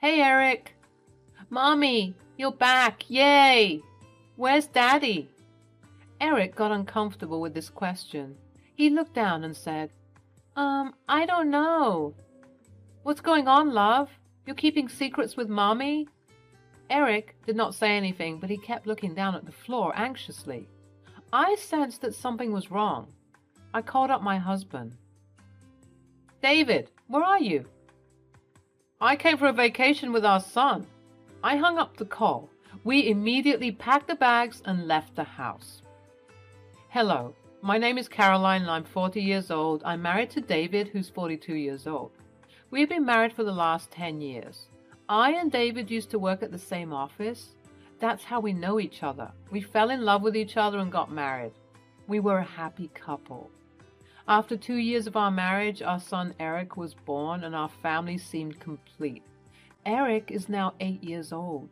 Hey, Eric. Mommy, you're back. Yay! Where's Daddy? Eric got uncomfortable with this question. He looked down and said, I don't know. What's going on, love? You're keeping secrets with Mommy? Eric did not say anything, but he kept looking down at the floor anxiously. I sensed that something was wrong. I called up my husband. David, where are you? I came for a vacation with our son. I hung up the call. We immediately packed the bags and left the house. Hello, my name is Caroline and I'm 40 years old. I'm married to David, who's 42 years old. We've been married for the last 10 years. I and David used to work at the same office. That's how we know each other. We fell in love with each other and got married. We were a happy couple. After 2 years of our marriage, our son Eric was born and our family seemed complete. Eric is now 8 years old.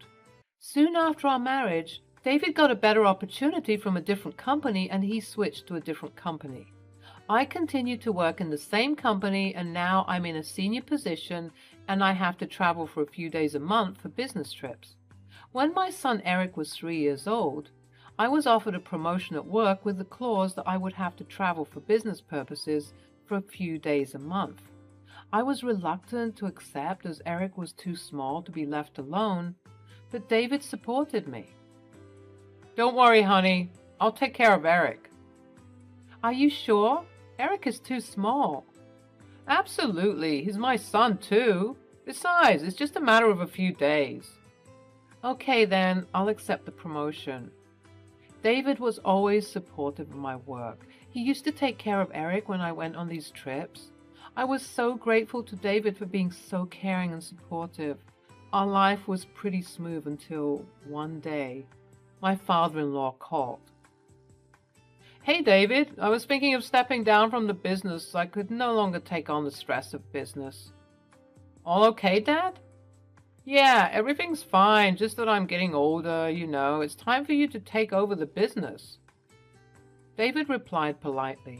Soon after our marriage, David got a better opportunity from a different company and he switched to a different company. I continued to work in the same company and now I'm in a senior position and I have to travel for a few days a month for business trips. When my son Eric was 3 years old, I was offered a promotion at work with the clause that I would have to travel for business purposes for a few days a month. I was reluctant to accept as Eric was too small to be left alone, but David supported me. Don't worry, honey. I'll take care of Eric. Are you sure? Eric is too small. Absolutely. He's my son, too. Besides, it's just a matter of a few days. Okay, then, I'll accept the promotion. David was always supportive of my work. He used to take care of Eric when I went on these trips. I was so grateful to David for being so caring and supportive. Our life was pretty smooth until one day, my father-in-law called. Hey, David, I was thinking of stepping down from the business. I could no longer take on the stress of business. All okay, Dad? Yeah, everything's fine, just that I'm getting older, It's time for you to take over the business. David replied politely.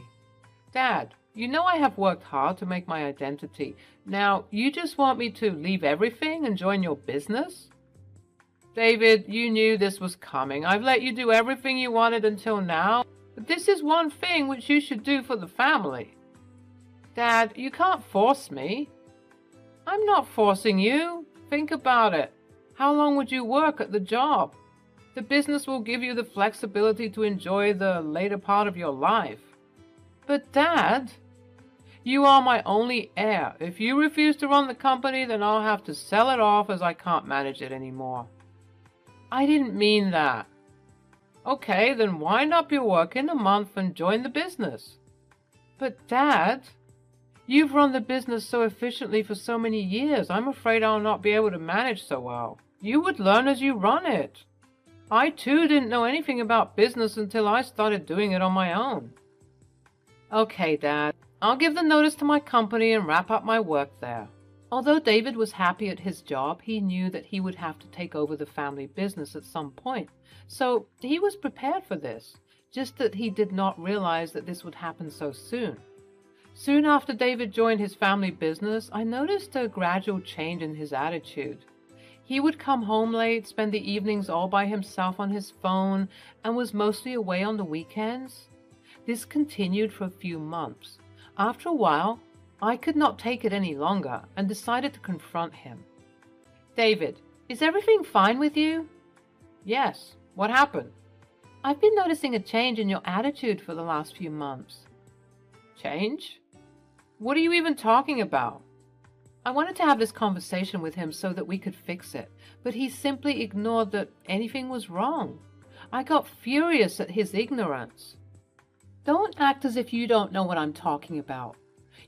Dad, you know I have worked hard to make my identity. Now, you just want me to leave everything and join your business? David, you knew this was coming. I've let you do everything you wanted until now, but this is one thing which you should do for the family. Dad, you can't force me. I'm not forcing you. Think about it. How long would you work at the job? The business will give you the flexibility to enjoy the later part of your life. But Dad, you are my only heir. If you refuse to run the company, then I'll have to sell it off as I can't manage it anymore. I didn't mean that. Okay, then wind up your work in a month and join the business. But Dad, you've run the business so efficiently for so many years, I'm afraid I'll not be able to manage so well. You would learn as you run it. I too didn't know anything about business until I started doing it on my own. Okay, Dad, I'll give the notice to my company and wrap up my work there. Although David was happy at his job, he knew that he would have to take over the family business at some point. So he was prepared for this, just that he did not realize that this would happen so soon. Soon after David joined his family business, I noticed a gradual change in his attitude. He would come home late, spend the evenings all by himself on his phone, and was mostly away on the weekends. This continued for a few months. After a while, I could not take it any longer and decided to confront him. David, is everything fine with you? Yes. What happened? I've been noticing a change in your attitude for the last few months. Change? What are you even talking about? I wanted to have this conversation with him so that we could fix it, but he simply ignored that anything was wrong. I got furious at his ignorance. Don't act as if you don't know what I'm talking about.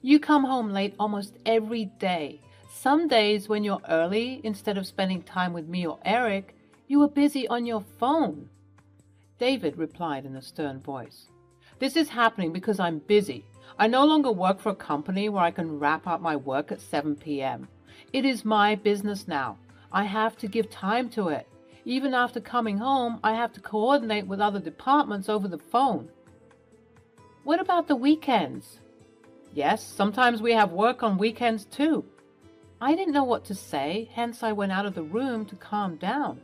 You come home late almost every day. Some days when you're early, instead of spending time with me or Eric, you are busy on your phone. David replied in a stern voice. This is happening because I'm busy. I no longer work for a company where I can wrap up my work at 7 p.m. It is my business now. I have to give time to it. Even after coming home, I have to coordinate with other departments over the phone. What about the weekends? Yes, sometimes we have work on weekends too. I didn't know what to say, hence I went out of the room to calm down.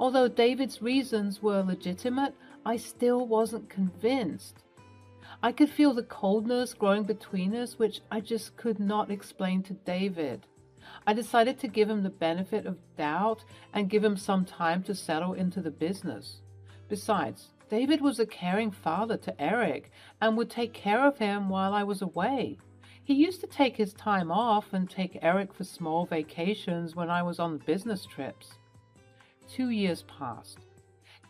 Although David's reasons were legitimate, I still wasn't convinced. I could feel the coldness growing between us, which I just could not explain to David. I decided to give him the benefit of doubt and give him some time to settle into the business. Besides, David was a caring father to Eric and would take care of him while I was away. He used to take his time off and take Eric for small vacations when I was on business trips. 2 years passed.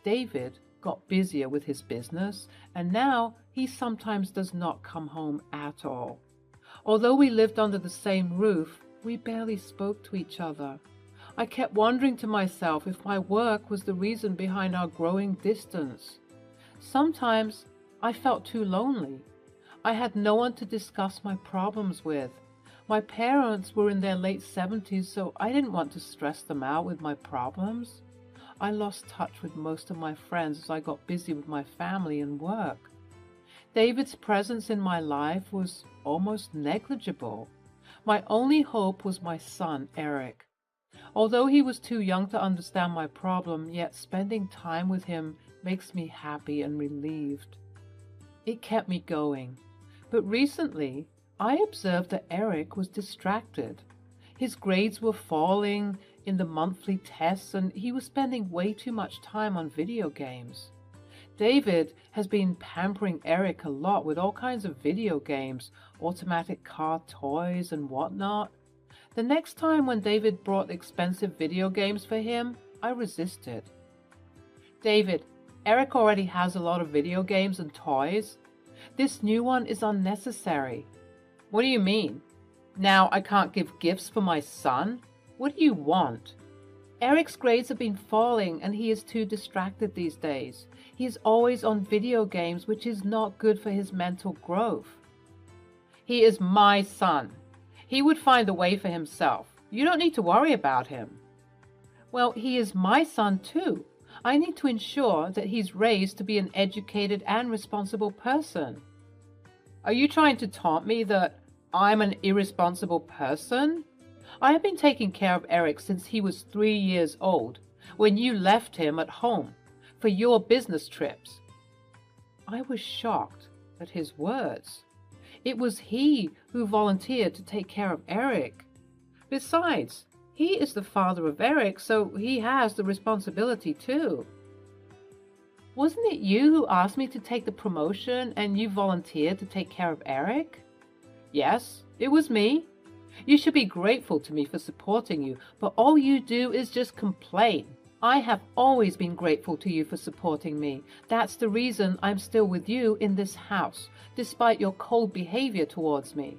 David got busier with his business, and now he sometimes does not come home at all. Although we lived under the same roof, we barely spoke to each other. I kept wondering to myself if my work was the reason behind our growing distance. Sometimes I felt too lonely. I had no one to discuss my problems with. My parents were in their late 70s, so I didn't want to stress them out with my problems. I lost touch with most of my friends as I got busy with my family and work. David's presence in my life was almost negligible. My only hope was my son, Eric. Although he was too young to understand my problem, yet spending time with him makes me happy and relieved. It kept me going. But recently, I observed that Eric was distracted. His grades were falling in the monthly tests, and he was spending way too much time on video games. David has been pampering Eric a lot with all kinds of video games, automatic car toys and whatnot. The next time when David brought expensive video games for him, I resisted. David, Eric already has a lot of video games and toys. This new one is unnecessary. What do you mean? Now I can't give gifts for my son? What do you want? Eric's grades have been falling and he is too distracted these days. He is always on video games, which is not good for his mental growth. He is my son. He would find a way for himself. You don't need to worry about him. Well, he is my son too. I need to ensure that he's raised to be an educated and responsible person. Are you trying to taunt me that I'm an irresponsible person? I have been taking care of Eric since he was 3 years old, when you left him at home for your business trips. I was shocked at his words. It was he who volunteered to take care of Eric. Besides, he is the father of Eric, so he has the responsibility too. Wasn't it you who asked me to take the promotion and you volunteered to take care of Eric? Yes, it was me. You should be grateful to me for supporting you, but all you do is just complain. I have always been grateful to you for supporting me. That's the reason I'm still with you in this house, despite your cold behavior towards me.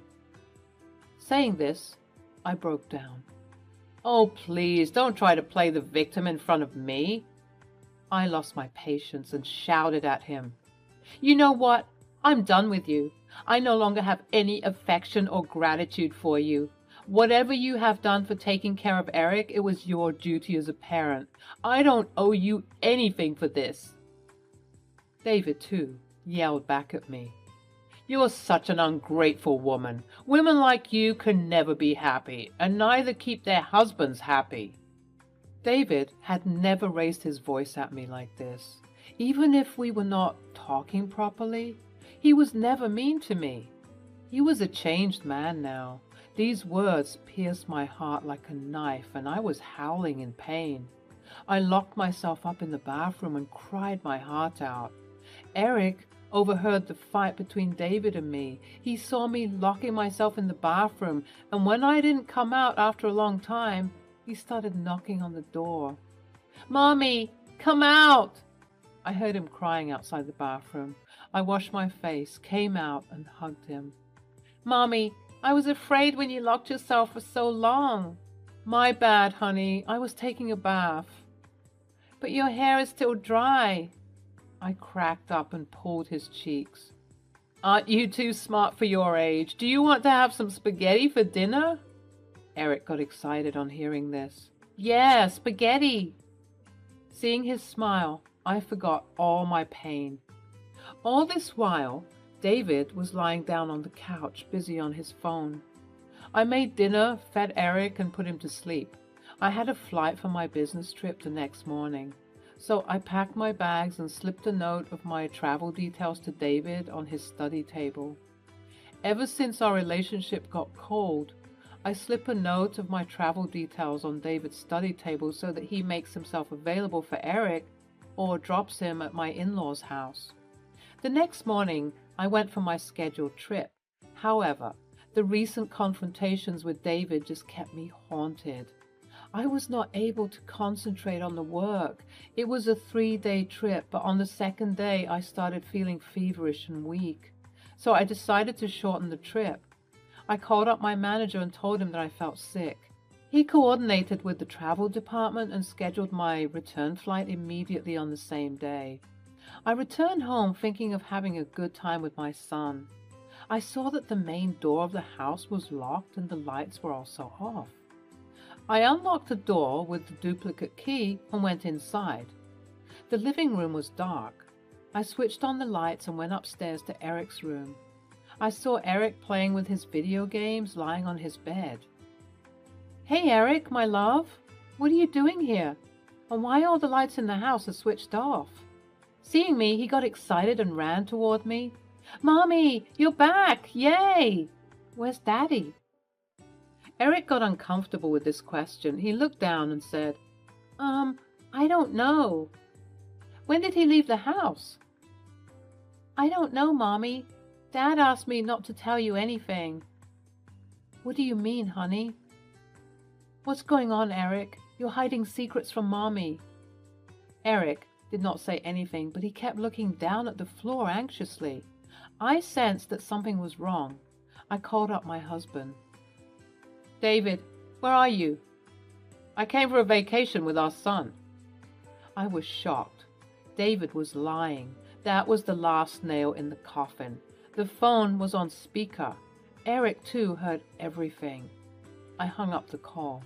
Saying this, I broke down. Oh, please, don't try to play the victim in front of me. I lost my patience and shouted at him. You know what? I'm done with you. I no longer have any affection or gratitude for you. Whatever you have done for taking care of Eric, it was your duty as a parent. I don't owe you anything for this. David, too, yelled back at me. You're such an ungrateful woman. Women like you can never be happy, and neither keep their husbands happy. David had never raised his voice at me like this. Even if we were not talking properly, he was never mean to me. He was a changed man now. These words pierced my heart like a knife, and I was howling in pain. I locked myself up in the bathroom and cried my heart out. Eric overheard the fight between David and me. He saw me locking myself in the bathroom, and when I didn't come out after a long time, he started knocking on the door. Mommy, come out! I heard him crying outside the bathroom. I washed my face, came out, and hugged him. Mommy, I was afraid when you locked yourself for so long. My bad, honey. I was taking a bath. But your hair is still dry. I cracked up and pulled his cheeks. Aren't you too smart for your age? Do you want to have some spaghetti for dinner? Eric got excited on hearing this. Yeah, spaghetti. Seeing his smile, I forgot all my pain. All this while, David was lying down on the couch, busy on his phone. I made dinner, fed Eric, and put him to sleep. I had a flight for my business trip the next morning. So I packed my bags and slipped a note of my travel details to David on his study table. Ever since our relationship got cold, I slip a note of my travel details on David's study table so that he makes himself available for Eric or drops him at my in-laws' house. The next morning, I went for my scheduled trip. However, the recent confrontations with David just kept me haunted. I was not able to concentrate on the work. It was a 3-day trip, but on the second day, I started feeling feverish and weak. So I decided to shorten the trip. I called up my manager and told him that I felt sick. He coordinated with the travel department and scheduled my return flight immediately on the same day. I returned home thinking of having a good time with my son. I saw that the main door of the house was locked and the lights were also off. I unlocked the door with the duplicate key and went inside. The living room was dark. I switched on the lights and went upstairs to Eric's room. I saw Eric playing with his video games, lying on his bed. "Hey Eric, my love, what are you doing here? And why all the lights in the house are switched off?" Seeing me, he got excited and ran toward me. "Mommy, you're back! Yay! Where's Daddy?" Eric got uncomfortable with this question. He looked down and said, I don't know." "When did he leave the house?" "I don't know, Mommy. Dad asked me not to tell you anything." "What do you mean, honey?" "What's going on, Eric? You're hiding secrets from Mommy." Eric did not say anything, but he kept looking down at the floor anxiously. I sensed that something was wrong. I called up my husband. "David, where are you?" "I came for a vacation with our son." I was shocked. David was lying. That was the last nail in the coffin. The phone was on speaker. Eric, too, heard everything. I hung up the call.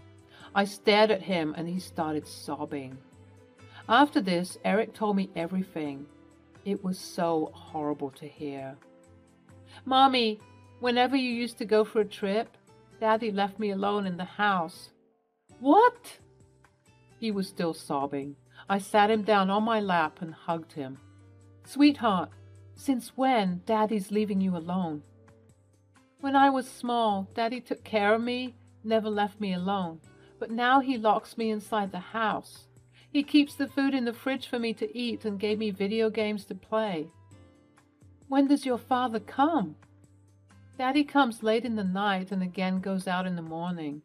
I stared at him and he started sobbing. After this, Eric told me everything. It was so horrible to hear. "Mommy, whenever you used to go for a trip, Daddy left me alone in the house." "What?" He was still sobbing. I sat him down on my lap and hugged him. "Sweetheart, since when Daddy's leaving you alone?" "When I was small, Daddy took care of me, never left me alone. But now he locks me inside the house. He keeps the food in the fridge for me to eat and gave me video games to play." "When does your father come?" "Daddy comes late in the night and again goes out in the morning."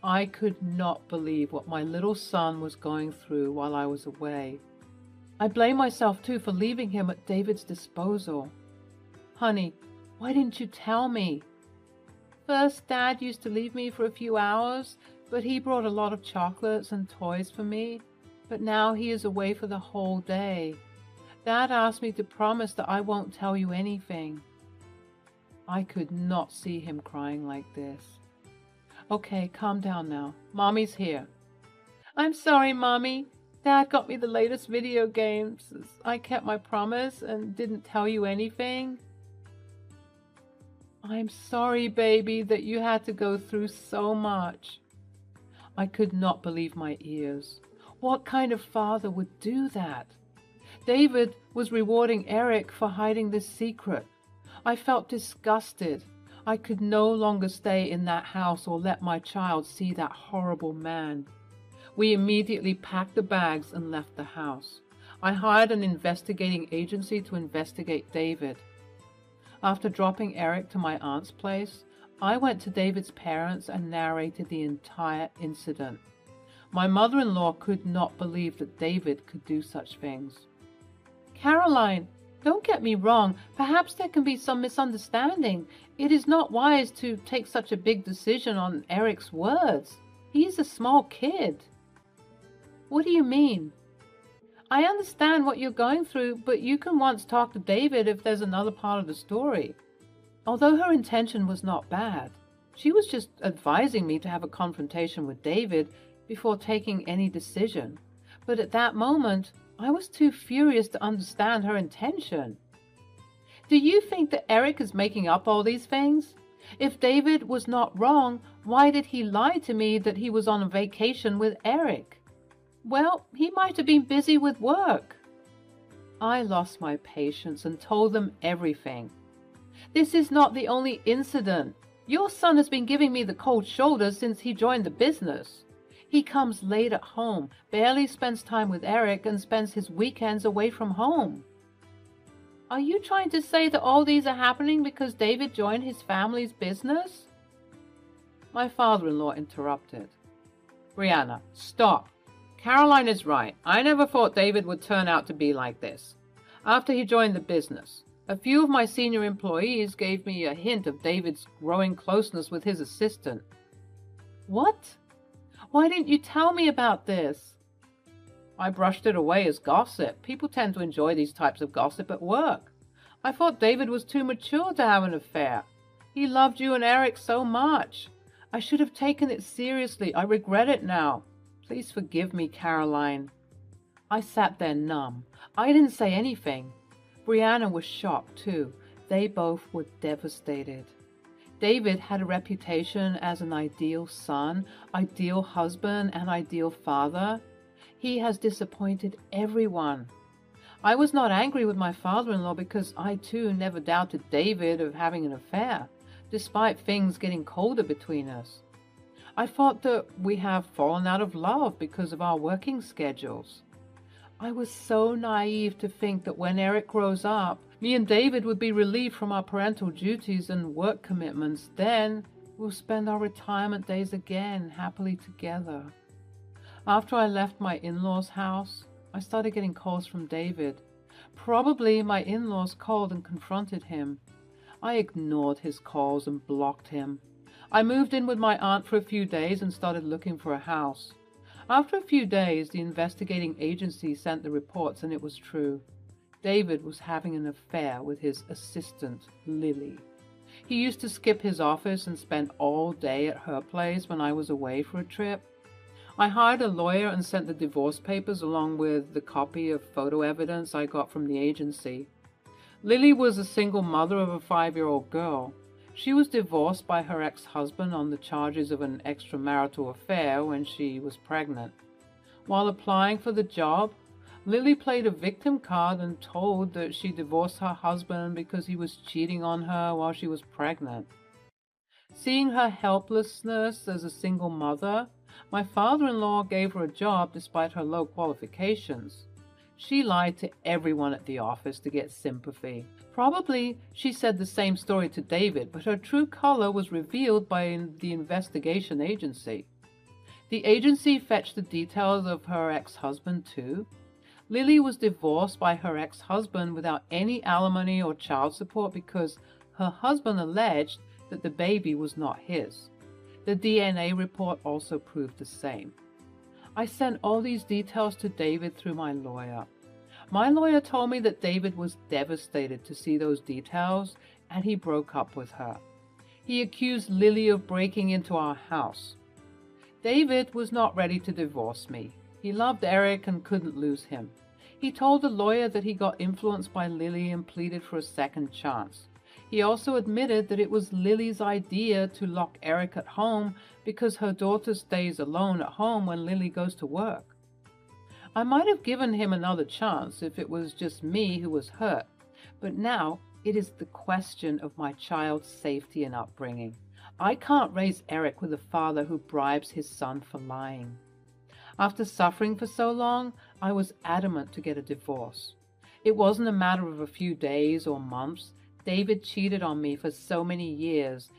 I could not believe what my little son was going through while I was away. I blame myself too for leaving him at David's disposal. "Honey, why didn't you tell me?" "First, Dad used to leave me for a few hours, but he brought a lot of chocolates and toys for me. But now he is away for the whole day. Dad asked me to promise that I won't tell you anything." I could not see him crying like this. "Okay, calm down now. Mommy's here." "I'm sorry, Mommy. Dad got me the latest video games. I kept my promise and didn't tell you anything." "I'm sorry, baby, that you had to go through so much." I could not believe my ears. What kind of father would do that? David was rewarding Eric for hiding this secret. I felt disgusted. I could no longer stay in that house or let my child see that horrible man. We immediately packed the bags and left the house. I hired an investigating agency to investigate David. After dropping Eric to my aunt's place, I went to David's parents and narrated the entire incident. My mother-in-law could not believe that David could do such things. "Caroline, don't get me wrong. Perhaps there can be some misunderstanding. It is not wise to take such a big decision on Eric's words. He's a small kid." "What do you mean?" "I understand what you're going through, but you can once talk to David if there's another part of the story." Although her intention was not bad, she was just advising me to have a confrontation with David before taking any decision. But at that moment, I was too furious to understand her intention. "Do you think that Eric is making up all these things? If David was not wrong, why did he lie to me that he was on a vacation with Eric? Well, he might have been busy with work. I lost my patience and told them everything. This is not the only incident. Your son has been giving me the cold shoulder since he joined the business. He comes late at home, barely spends time with Eric, and spends his weekends away from home. Are you trying to say that all these are happening because David joined his family's business? My father-in-law interrupted. Brianna, stop. Caroline is right. I never thought David would turn out to be like this. After he joined the business, a few of my senior employees gave me a hint of David's growing closeness with his assistant. What? Why didn't you tell me about this? I brushed it away as gossip. People tend to enjoy these types of gossip at work. I thought David was too mature to have an affair. He loved you and Eric so much. I should have taken it seriously. I regret it now. Please forgive me, Caroline. I sat there numb. I didn't say anything. Brianna was shocked too. They both were devastated. David had a reputation as an ideal son, ideal husband, and ideal father. He has disappointed everyone. I was not angry with my father-in-law because I too never doubted David of having an affair, despite things getting colder between us. I thought that we have fallen out of love because of our working schedules. I was so naive to think that when Eric grows up, me and David would be relieved from our parental duties and work commitments. Then we'll spend our retirement days again happily together. After I left my in-laws' house, I started getting calls from David. Probably my in-laws called and confronted him. I ignored his calls and blocked him. I moved in with my aunt for a few days and started looking for a house. After a few days, the investigating agency sent the reports, and it was true. David was having an affair with his assistant, Lily. He used to skip his office and spend all day at her place when I was away for a trip. I hired a lawyer and sent the divorce papers along with the copy of photo evidence I got from the agency. Lily was a single mother of a 5-year-old girl. She was divorced by her ex-husband on the charges of an extramarital affair when she was pregnant. While applying for the job, Lily played a victim card and told that she divorced her husband because he was cheating on her while she was pregnant. Seeing her helplessness as a single mother, my father-in-law gave her a job despite her low qualifications. She lied to everyone at the office to get sympathy. Probably she said the same story to David, but her true color was revealed by the investigation agency. The agency fetched the details of her ex-husband too. Lily was divorced by her ex-husband without any alimony or child support because her husband alleged that the baby was not his. The DNA report also proved the same. I sent all these details to David through my lawyer. My lawyer told me that David was devastated to see those details, and he broke up with her. He accused Lily of breaking into our house. David was not ready to divorce me. He loved Eric and couldn't lose him. He told the lawyer that he got influenced by Lily and pleaded for a second chance. He also admitted that it was Lily's idea to lock Eric at home because her daughter stays alone at home when Lily goes to work. I might have given him another chance if it was just me who was hurt, but now it is the question of my child's safety and upbringing. I can't raise Eric with a father who bribes his son for lying. After suffering for so long, I was adamant to get a divorce. It wasn't a matter of a few days or months. David cheated on me for so many years,